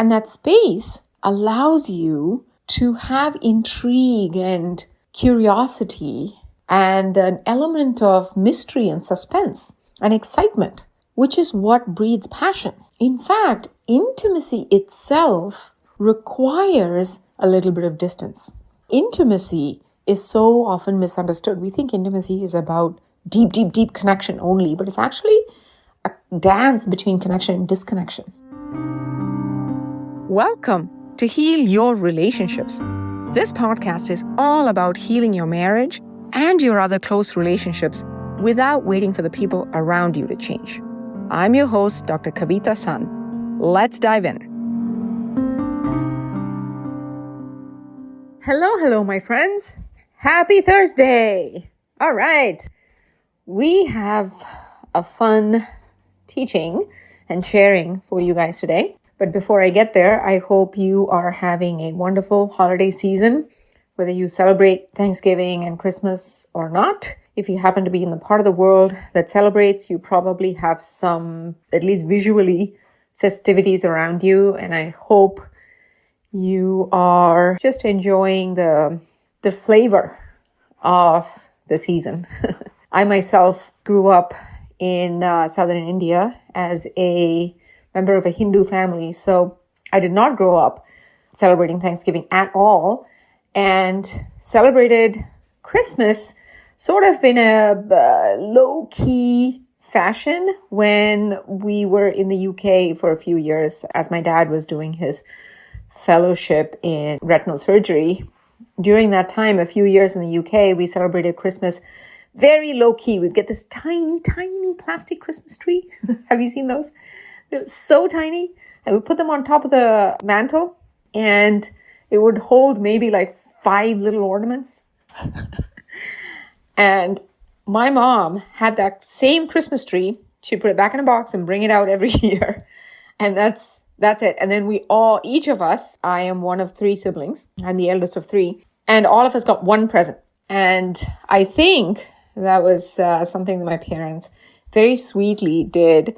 And that space allows you to have intrigue and curiosity and an element of mystery and suspense and excitement, which is what breeds passion. In fact, intimacy itself requires a little bit of distance. Intimacy is so often misunderstood. We think intimacy is about deep, deep, deep connection only, but it's actually a dance between connection and disconnection. Welcome to Heal Your Relationships. This podcast is all about healing your marriage and your other close relationships without waiting for the people around you to change. I'm your host, Dr. Kavita Sun. Let's dive in. Hello, my friends. Happy Thursday. All right. We have a fun teaching and sharing for you guys today. But before I get there, I hope you are having a wonderful holiday season, whether you celebrate Thanksgiving and Christmas or not. If you happen to be in the part of the world that celebrates, you probably have some, at least visually, festivities around you. And I hope you are just enjoying the flavor of the season. I myself grew up in southern India as a member of a Hindu family, so I did not grow up celebrating Thanksgiving at all, and celebrated Christmas sort of in a low-key fashion when we were in the UK for a few years as my dad was doing his fellowship in retinal surgery. During that time, a few years in the UK, we celebrated Christmas very low-key. We'd get this tiny, tiny plastic Christmas tree. Have you seen those? It was so tiny, and we put them on top of the mantle, and it would hold maybe like 5 little ornaments. And my mom had that same Christmas tree. She'd put it back in a box and bring it out every year. And that's it. And then each of us, I am one of 3 siblings. I'm the eldest of 3. And all of us got one present. And I think that was something that my parents very sweetly did,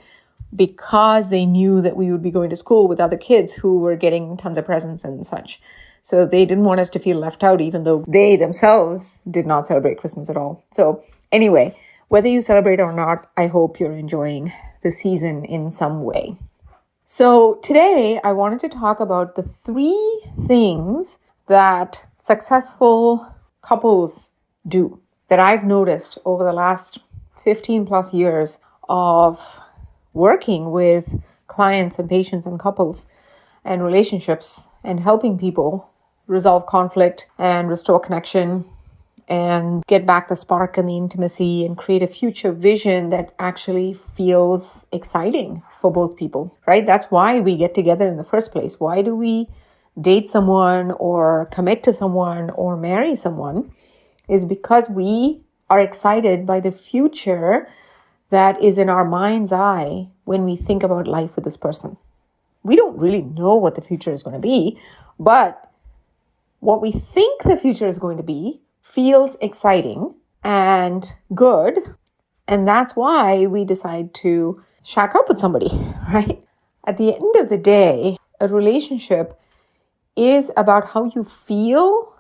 because they knew that we would be going to school with other kids who were getting tons of presents and such. So they didn't want us to feel left out, even though they themselves did not celebrate Christmas at all. So anyway, whether you celebrate or not, I hope you're enjoying the season in some way. So today I wanted to talk about the 3 things that successful couples do that I've noticed over the last 15 plus years of working with clients and patients and couples and relationships and helping people resolve conflict and restore connection and get back the spark and the intimacy and create a future vision that actually feels exciting for both people, right? That's why we get together in the first place. Why do we date someone or commit to someone or marry someone? Is because we are excited by the future that is in our mind's eye when we think about life with this person. We don't really know what the future is going to be, but what we think the future is going to be feels exciting and good. And that's why we decide to shack up with somebody, right? At the end of the day, a relationship is about how you feel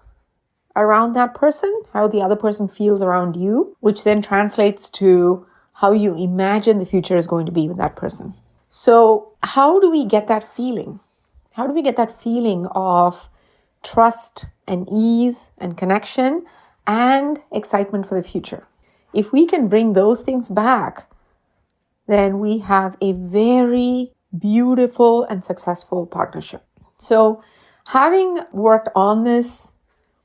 around that person, how the other person feels around you, which then translates to how you imagine the future is going to be with that person. So how do we get that feeling? How do we get that feeling of trust and ease and connection and excitement for the future? If we can bring those things back, then we have a very beautiful and successful partnership. So having worked on this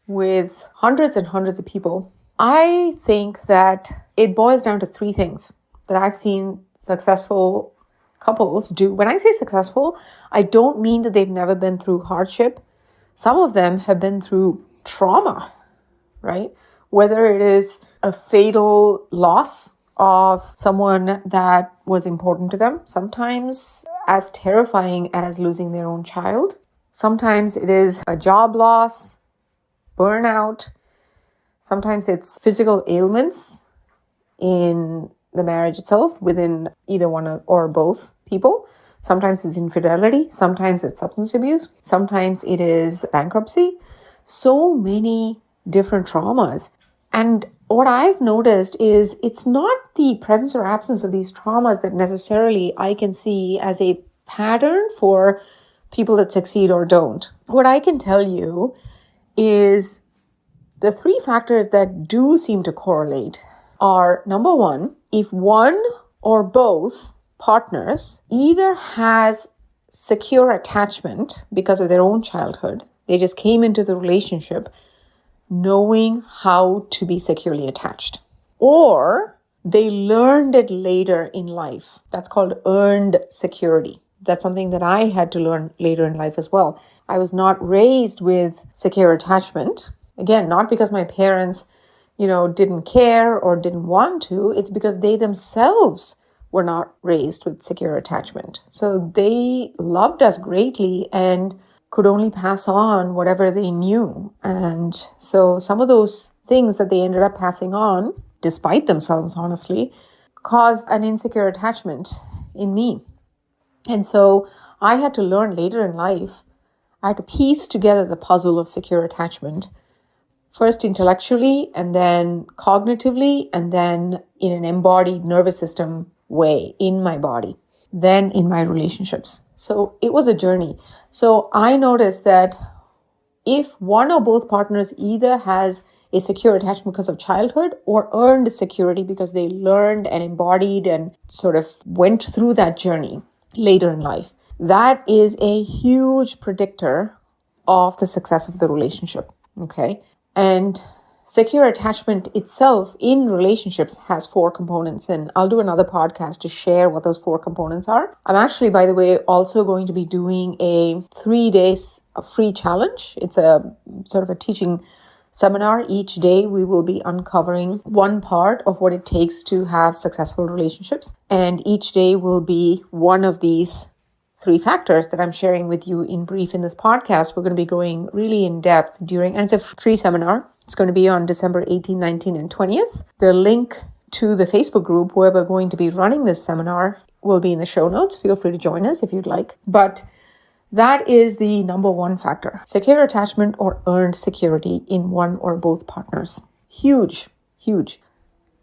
with hundreds and hundreds of people, I think that it boils down to 3 things that I've seen successful couples do. When I say successful, I don't mean that they've never been through hardship. Some of them have been through trauma, right? Whether it is a fatal loss of someone that was important to them, sometimes as terrifying as losing their own child. Sometimes it is a job loss, burnout. Sometimes it's physical ailments in the marriage itself within either one or both people. Sometimes it's infidelity. Sometimes it's substance abuse. Sometimes it is bankruptcy. So many different traumas. And what I've noticed is it's not the presence or absence of these traumas that necessarily I can see as a pattern for people that succeed or don't. What I can tell you is the three factors that do seem to correlate are, number one, if one or both partners either has secure attachment because of their own childhood, they just came into the relationship knowing how to be securely attached, or they learned it later in life. That's called earned security. That's something that I had to learn later in life as well. I was not raised with secure attachment. Again, not because my parents, didn't care or didn't want to. It's because they themselves were not raised with secure attachment. So they loved us greatly and could only pass on whatever they knew. And so some of those things that they ended up passing on, despite themselves, honestly, caused an insecure attachment in me. And so I had to learn later in life, I had to piece together the puzzle of secure attachment, first intellectually and then cognitively, and then in an embodied nervous system way in my body, then in my relationships. So it was a journey. So I noticed that if one or both partners either has a secure attachment because of childhood or earned security because they learned and embodied and sort of went through that journey later in life, that is a huge predictor of the success of the relationship. Okay. And secure attachment itself in relationships has 4 components, and I'll do another podcast to share what those 4 components are. I'm actually, by the way, also going to be doing a 3 days free challenge. It's a sort of a teaching seminar. Each day we will be uncovering one part of what it takes to have successful relationships. And each day will be one of these 3 factors that I'm sharing with you in brief in this podcast. We're going to be going really in depth and it's a free seminar. It's going to be on December 18, 19, and 20th. The link to the Facebook group where we're going to be running this seminar will be in the show notes. Feel free to join us if you'd like. But that is the number 1 factor. Secure attachment or earned security in one or both partners. Huge, huge.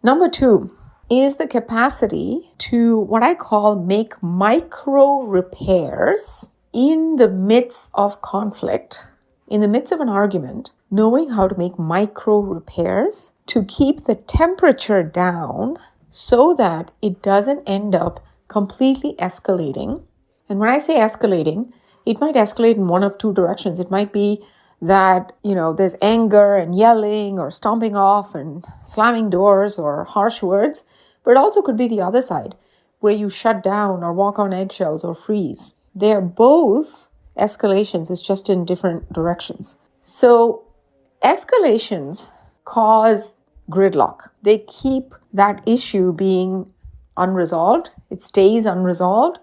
Number 2 is the capacity to what I call make micro repairs in the midst of conflict, in the midst of an argument, knowing how to make micro repairs to keep the temperature down so that it doesn't end up completely escalating. And when I say escalating, it might escalate in one of 2 directions. It might be that, there's anger and yelling or stomping off and slamming doors or harsh words. But it also could be the other side, where you shut down or walk on eggshells or freeze. They're both escalations. It's just in different directions. So escalations cause gridlock. They keep that issue being unresolved. It stays unresolved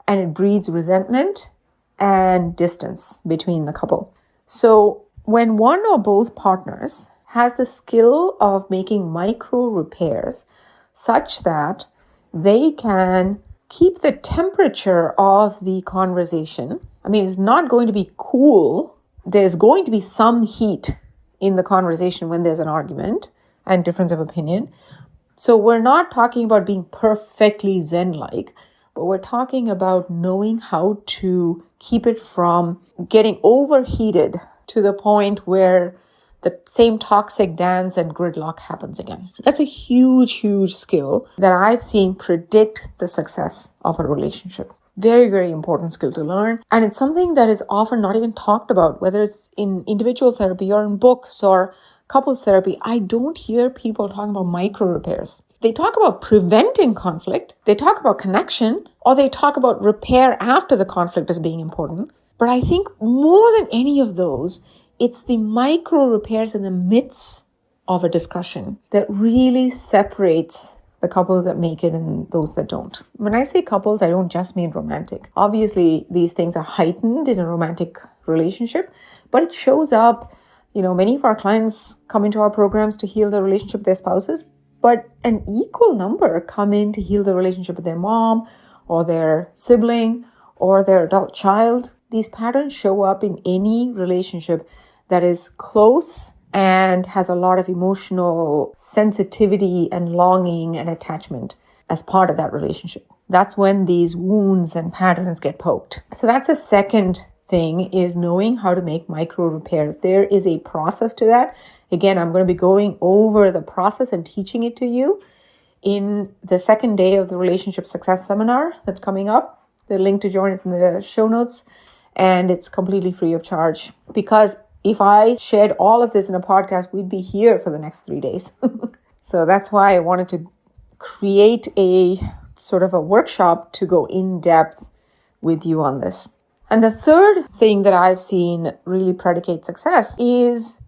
and it breeds resentment and distance between the couple. So when one or both partners has the skill of making micro repairs such that they can keep the temperature of the conversation, it's not going to be cool. There's going to be some heat in the conversation when there's an argument and difference of opinion. So we're not talking about being perfectly Zen-like, but we're talking about knowing how to keep it from getting overheated to the point where the same toxic dance and gridlock happens again. That's a huge, huge skill that I've seen predict the success of a relationship. Very, very important skill to learn. And it's something that is often not even talked about, whether it's in individual therapy or in books or couples therapy. I don't hear people talking about micro repairs. They talk about preventing conflict, they talk about connection, or they talk about repair after the conflict as being important. But I think more than any of those, it's the micro repairs in the midst of a discussion that really separates the couples that make it and those that don't. When I say couples, I don't just mean romantic. Obviously, these things are heightened in a romantic relationship, but it shows up. Many of our clients come into our programs to heal the relationship with their spouses, but an equal number come in to heal the relationship with their mom or their sibling or their adult child. These patterns show up in any relationship that is close and has a lot of emotional sensitivity and longing and attachment as part of that relationship. That's when these wounds and patterns get poked. So that's a second thing, is knowing how to make micro repairs. There is a process to that. Again, I'm going to be going over the process and teaching it to you in the second day of the Relationship Success Seminar that's coming up. The link to join is in the show notes, and it's completely free of charge, because if I shared all of this in a podcast, we'd be here for the next 3 days. So that's why I wanted to create a sort of a workshop to go in depth with you on this. And the third thing that I've seen really predicate success is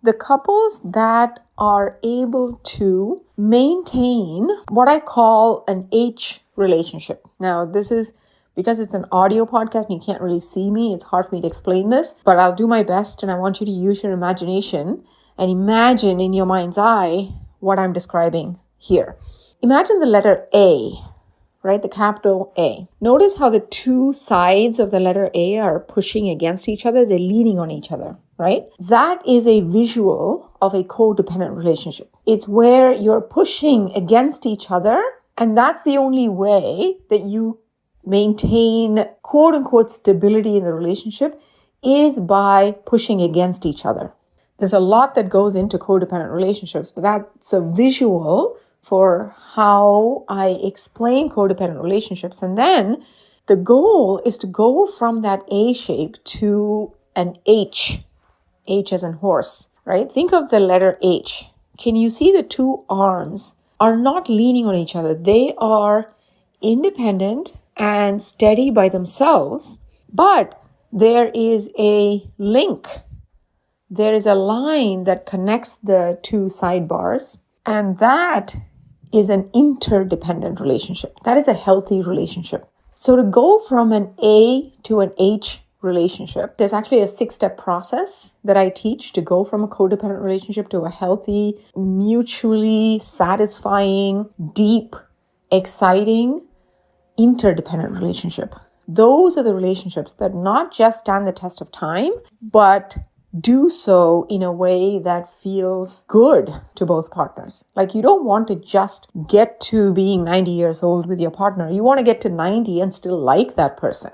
the couples that are able to maintain what I call an H relationship. Now, this is because it's an audio podcast and you can't really see me, it's hard for me to explain this, but I'll do my best, and I want you to use your imagination and imagine in your mind's eye what I'm describing here. Imagine the letter A, right? The capital A. Notice how the two sides of the letter A are pushing against each other. They're leaning on each other, right? That is a visual of a codependent relationship. It's where you're pushing against each other, and that's the only way that you maintain quote unquote stability in the relationship, is by pushing against each other. There's a lot that goes into codependent relationships, but that's a visual for how I explain codependent relationships. And then the goal is to go from that A shape to an H as in horse, right? Think of the letter H. Can you see the two arms are not leaning on each other? They are independent and steady by themselves, but there is a link. There is a line that connects the two sidebars, and that is an interdependent relationship. That is a healthy relationship. So to go from an A to an H relationship, there's actually a 6-step process that I teach to go from a codependent relationship to a healthy, mutually satisfying, deep, exciting, interdependent relationship. Those are the relationships that not just stand the test of time, but do so in a way that feels good to both partners. Like, you don't want to just get to being 90 years old with your partner. You want to get to 90 and still like that person.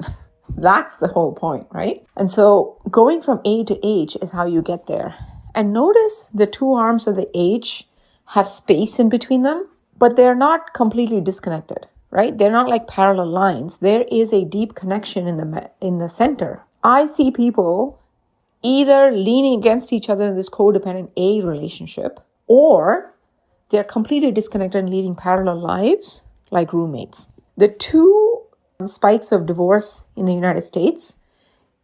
That's the whole point, right? And so going from A to H is how you get there. And notice the two arms of the H have space in between them, but they're not completely disconnected. Right? They're not like parallel lines. There is a deep connection in the center. I see people either leaning against each other in this codependent A relationship, or they're completely disconnected and leading parallel lives like roommates. The two spikes of divorce in the United States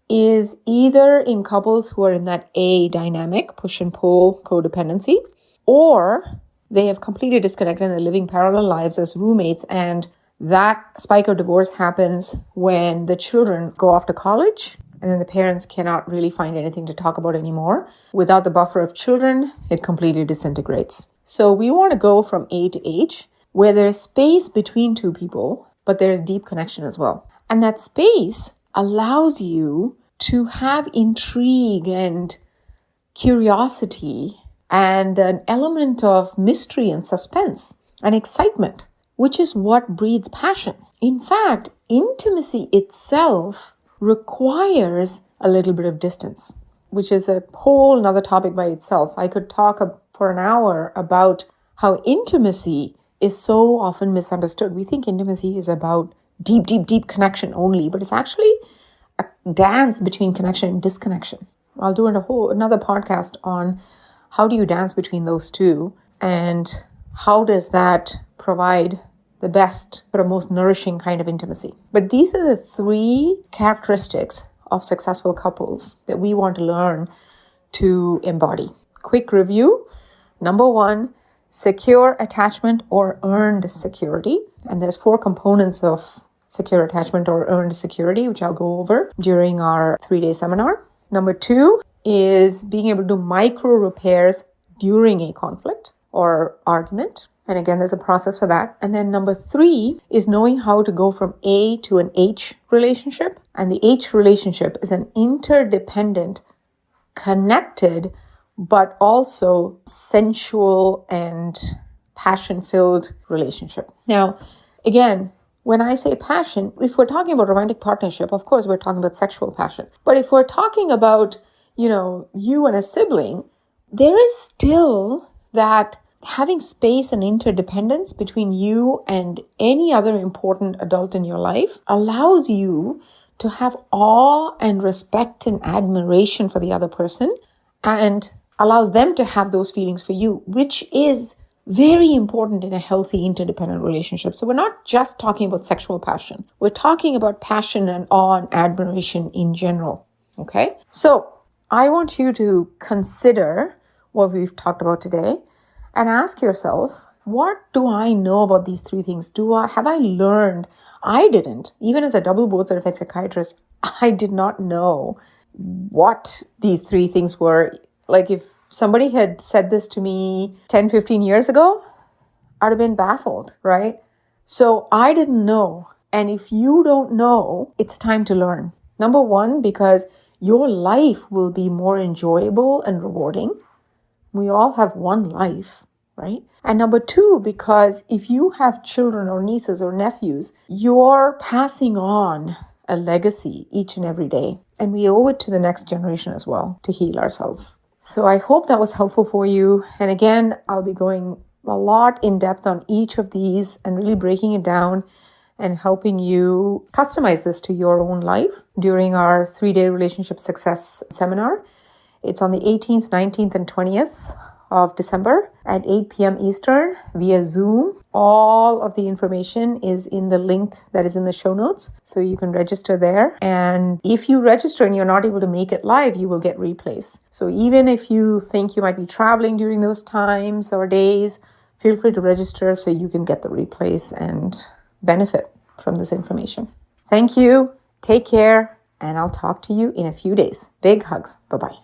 is either in couples who are in that A dynamic, push and pull codependency, or they have completely disconnected and they're living parallel lives as roommates, and that spike of divorce happens when the children go off to college and then the parents cannot really find anything to talk about anymore. Without the buffer of children, it completely disintegrates. So we want to go from A to H, where there's space between two people, but there's deep connection as well. And that space allows you to have intrigue and curiosity and an element of mystery and suspense and excitement, which is what breeds passion. In fact, intimacy itself requires a little bit of distance, which is a whole another topic by itself. I could talk for an hour about how intimacy is so often misunderstood. We think intimacy is about deep, deep, deep connection only, but it's actually a dance between connection and disconnection. I'll do another podcast on how do you dance between those two, and how does that provide the best, but most nourishing kind of intimacy. But these are the 3 characteristics of successful couples that we want to learn to embody. Quick review. Number 1, secure attachment or earned security. And there's 4 components of secure attachment or earned security, which I'll go over during our 3-day seminar. Number 2 is being able to do micro repairs during a conflict or argument. And again, there's a process for that. And then number 3 is knowing how to go from A to an H relationship. And the H relationship is an interdependent, connected, but also sensual and passion-filled relationship. Now, again, when I say passion, if we're talking about romantic partnership, of course, we're talking about sexual passion. But if we're talking about, you and a sibling, there is still that having space and interdependence between you and any other important adult in your life allows you to have awe and respect and admiration for the other person and allows them to have those feelings for you, which is very important in a healthy interdependent relationship. So we're not just talking about sexual passion. We're talking about passion and awe and admiration in general. Okay? So I want you to consider what we've talked about today and ask yourself, what do I know about these 3 things? Have I learned? I didn't. Even as a double board certified psychiatrist, I did not know what these 3 things were. Like if somebody had said this to me 10, 15 years ago, I'd have been baffled, right? So I didn't know. And if you don't know, it's time to learn. Number 1, because your life will be more enjoyable and rewarding. We all have one life, right? And number 2, because if you have children or nieces or nephews, you're passing on a legacy each and every day. And we owe it to the next generation as well to heal ourselves. So I hope that was helpful for you. And again, I'll be going a lot in depth on each of these and really breaking it down and helping you customize this to your own life during our 3-day relationship success seminar. It's on the 18th, 19th, and 20th of December at 8 p.m. Eastern via Zoom. All of the information is in the link that is in the show notes, so you can register there. And if you register and you're not able to make it live, you will get replays. So even if you think you might be traveling during those times or days, feel free to register so you can get the replays and benefit from this information. Thank you. Take care, and I'll talk to you in a few days. Big hugs. Bye-bye.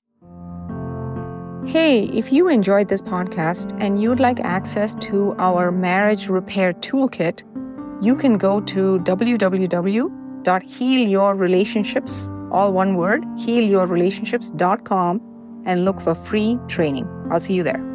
Hey, if you enjoyed this podcast and you'd like access to our marriage repair toolkit, you can go to www.healyourrelationships, all one word, healyourrelationships.com, and look for free training. I'll see you there.